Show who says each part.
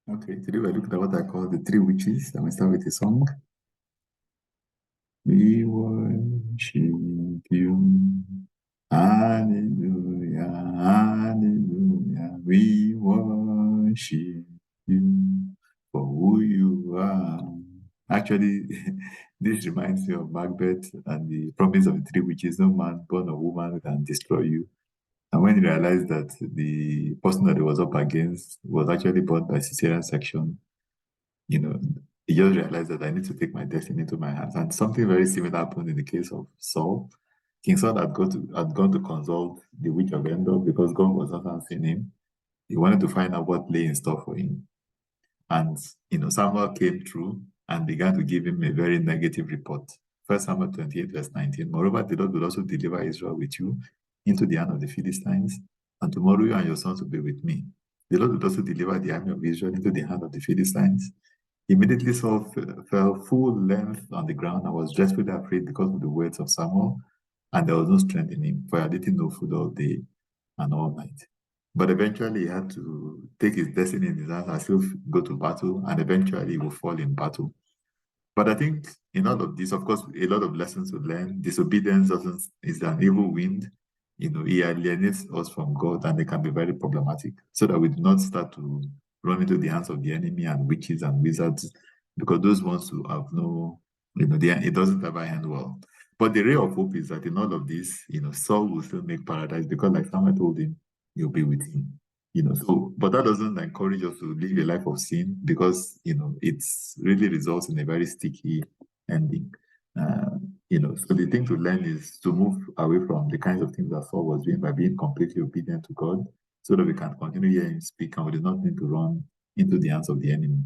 Speaker 1: Okay, today we're looking at what I call the three witches, and we start with a song. We worship you. Hallelujah, hallelujah. We worship you for who you are. Actually, this reminds me of Macbeth and the promise of the three witches. No man born of woman can destroy you. And when he realized that the person that he was up against was actually born by cesarean section, you know, he just realized that I need to take my destiny into my hands. And something very similar happened in the case of Saul. King Saul had gone to consult the witch of Endor because God was not answering him. He wanted to find out what lay in store for him. And Samuel came through and began to give him a very negative report. First Samuel 28, verse 19. Moreover, the Lord will also deliver Israel with you into the hand of the Philistines, and tomorrow you and your sons will be with me. The Lord will also deliver the army of Israel into the hand of the Philistines. Immediately Saul fell full length on the ground and was dreadfully afraid because of the words of Samuel, and there was no strength in him, for he had eaten no food all day and all night. But eventually he had to take his destiny in his hands and still go to battle, and eventually he will fall in battle. But I think in all of this, of course, a lot of lessons to learn. Disobedience is an evil wind. It alienates us from God, and it can be very problematic. So that we do not start to run into the hands of the enemy and witches and wizards, because those ones who have no, it doesn't ever end well. But the ray of hope is that in all of this, Saul will still make paradise, because like Samuel told him, you'll be with him. But that doesn't encourage us to live a life of sin, because it's really results in a very sticky ending. So the thing to learn is to move away from the kinds of things that Saul was doing by being completely obedient to God, so that we can continue hearing him speak and we do not need to run into the hands of the enemy.